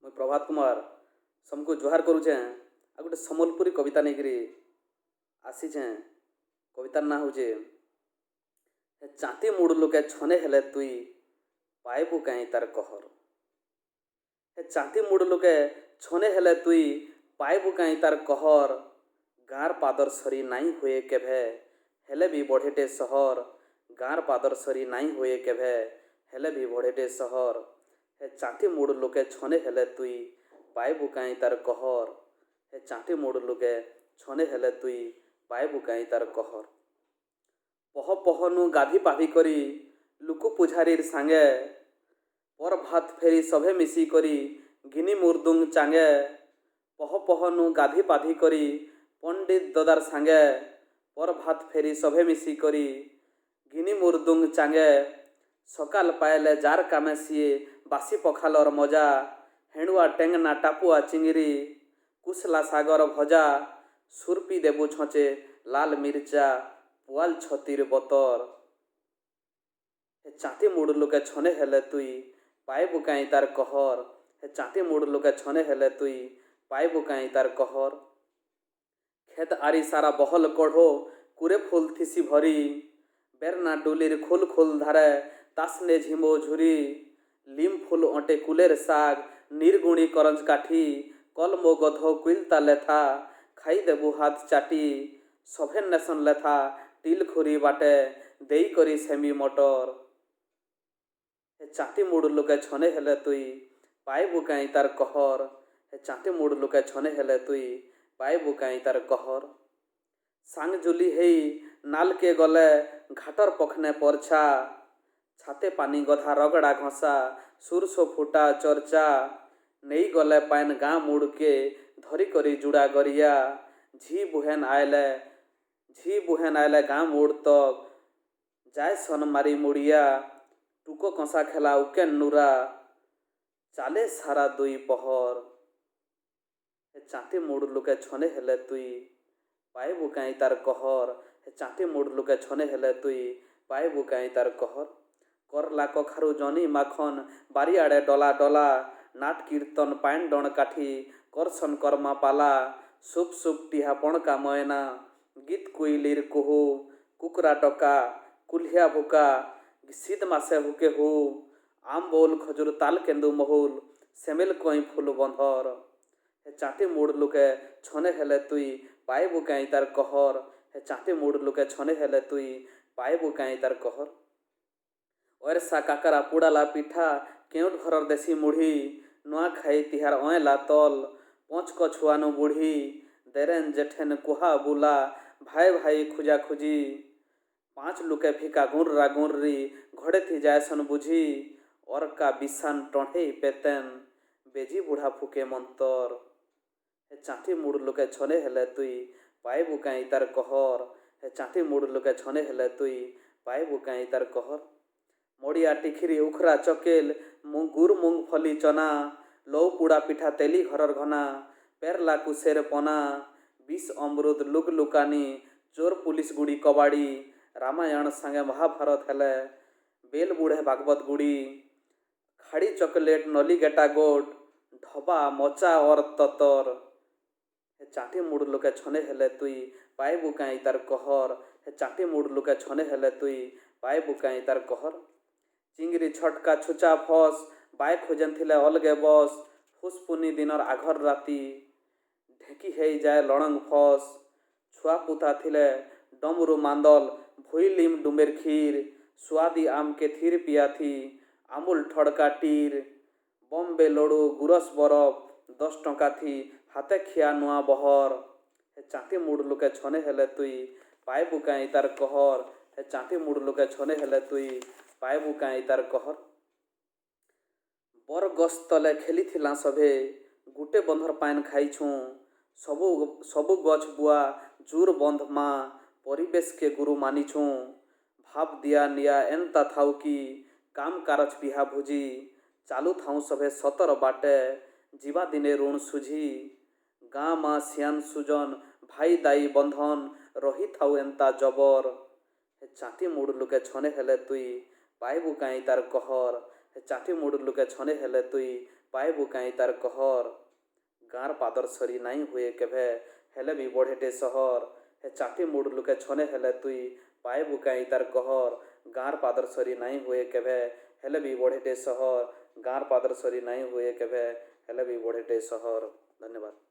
मुई प्रभात कुमार समको जुहार करुचे आ गोटे सम्बलपुरी कविता नहीं आसीचे। कवितार ना हूँ चाँती मुड़ लुके छने हेले तुई पाइबु कहीं तार कहर। चाँती मुड़ लुके छने हेले तुई पाइबु कहीं तार कहर। गाँर पादर सरी नाई हुए केभे हेले भी बढ़ेटे सहर। गाँर पादर सरी नाई हुए केभे हेले भी बढ़ेटे सहर। चाँती मुड़ लुके छने हेले तुई पाइबु कहीं तार कहर। चाँती मुड़ लुके छने हेले तुई पाइबु कहीं तार कहर। पह पहनु गाधी पाधी करी लुकु पुझारीर सांगे पर भात फेरी सभे मिसी करी घिनी मुर्दुंग चांगे। पह पहनु गाधी पाधी करी पंडित ददार सांगे पर भात फेरी सभे मिसी करी घिनी मुर्दुंग चांगे। सकाल पायले जार कामे सिए बासी पखालर मजा हेणुआ टेंगना टापुआ चिंगरी कुसला सागर भजा सुरपी देबु छचे लाल मिर्चा पुआल छतीर बतर। चाँती मुड़ लुके छने हेले तुई पाइबु कहीं तार कहर। चाँती मुड़ लुके छने हेले तुई पाइबु कहीं तार कहर। खेत आरी सारा बहल कढ़ो कुरे फूल थिसी भरी बेरना डुलिर खुल खुल धारे तासने झिमो झुरी। लिम फूल अटे कुलेर साग निर्गुणी करंज काठी कलमो गधो कुइलता लेथा खाई देबु हाथ चाटी। सभे नेसन लेथा टिल खुरी बाटे देई करी सेमी मटर। चाँती मुड़ लुके छने हेले तुई पाइबु कहीं तार कहर। चाँती मुड़ लुके छने हेले तुई पाइबु कहीं तार कहर। सांग जुली हेई नाल के गले घाटर पखने परछा छाते पानी गधा रगड़ा घसा सुरसो फुटा चर्चा। नहीं गले पाइन गाँ मुड़ के धरी करी जुड़ा गरिया झी बुहेन आयले गाँ मुड़ तक जाय सन मारी मुड़िया टुको कंसा खेला उकेन नुरा चाले सारा दुई पहर। चाँती मुड़ लुके छने हेले तुई पाइबु कहीं तार कहर। चाँती मुड़ लुके छने हेले तुई पाइबु कहीं तार कहर। करला कखारु जनी माखन बारियाड़े डला डला नाट कीर्तन पाइन डण काठी करसन कर्मा पाला सुप सुप टिहा पणका मयना गीत कुइलिर कुहू कुकुरा टका कुल्हिया भुका शीत मासे हुके हु आम बोल खजुर ताल केंदु महुल सेमिल कई फूल बंधर। चाँती मुड़ लुके छने हेले तुई पाइबु कहीं तार कहर। चाँती मुड़ लुके छने हेले तुई पाइबु कहीं तार कहर। ओरसा काकरा पुड़ाला पिठा केउट घरर देसी मुढ़ी नुआ खाई तिहार अयला तल पच कछुआनु बुढ़ी देरेन जेठेन कुहा बुला भाई भाई खुजा खुजी। पाँच लुके फिका गुर्रा गुर्री घोड़े थी जायसन बुझी और का बिसान टढ़े पेतेन बेजी बुढ़ा फुके मंतर। चाँती मुड़ लुके छने हेले तुई पाइबु कहीं तार कहर। चाँती मुड़ लुके छने हेले तुई पाइबु कहीं तार कहर। मोड़िया टिखिरी उखरा चकेल गुर मूंगफली चना लौ पुड़ा पिठा तेली घरर घना पेरला कुसेर पना विष अमृत लुक लुकानी चोर पुलिस गुड़ी कबाड़ी रामायण संगे महाभारत हेले बेल बुढ़े भागवत गुड़ी खाड़ी चॉकलेट नली गेटा गोट ढबा मचा और ततर। चाँती मुड़ लुके छने हेले तुई पाइबु कहीं तार कहर। चाँती मुड़ लुके छने हेले तुई पाइबु कहीं तार कहर। चिंगरी छटका छुचा फस बाय खोजेन थिले अलगे बस फुसपुनी दिनर आघर राती ढेकी हेई जाए लड़ंग फस छुआ पुता थिले डमरू मांदल भुई लिम डुमेर खीर स्वादी आम के थीर पिया थी आमुल ठड़का टीर बम्बे लड़ू गुरस बरफ 10 टंका थी हाथे खिया नुआ बहर। चाँती मुड़ लुके छने हेले तुई पाइबु कहीं तार कहर। चाँती मुड़ लुके छने हेले तुई पाइबु कहीं तार कहर। बर गछ तले खेली थिला सभे गुटे बंधर पाइन खाइछूँ सबु गछ बुआ जूर बंध माँ परिवेश के गुरु मानिछूँ। भाप दिया निया एनता थाउ की काम कारच बिहा भुजी चालू थाउ सभे सतर बाटे जीवा दिने ऋण सुझी। गाँ माँ सियान सुजन भाई दाई बंधन रही थाउ एनता जबर। चाँती मुड़ लुके छने हेले तुई पाइबु कहीं तार कहर। चाँती मुड़ लुके छने हेले तुई ପାଇବୁ କାହିଁ ତାର କହର। ଗାଁର ପାଦର ସରି ନାଇଁ ହୁଏ କେଭେ ହେଲେ ବି ବଢ଼େଟେ ସହର। ହେ ଚାଟି ମୁଡ଼ ଲୁକେ ଛନେ ହେଲେ ତୁଇ ପାଇବୁ କାହିଁ ତାର କହର। ଗାଁର ପାଦର ସରି ନାଇଁ ହୁଏ କେଭେ ହେଲେ ବି ବଢ଼େଟେ ସହର। ଗାଁର ପାଦର ସରି ନାଇଁ ହୁଏ କେଭେ ହେଲେ ବି ବଢ଼େଟେ ସହର। ଧନ୍ୟବାଦ।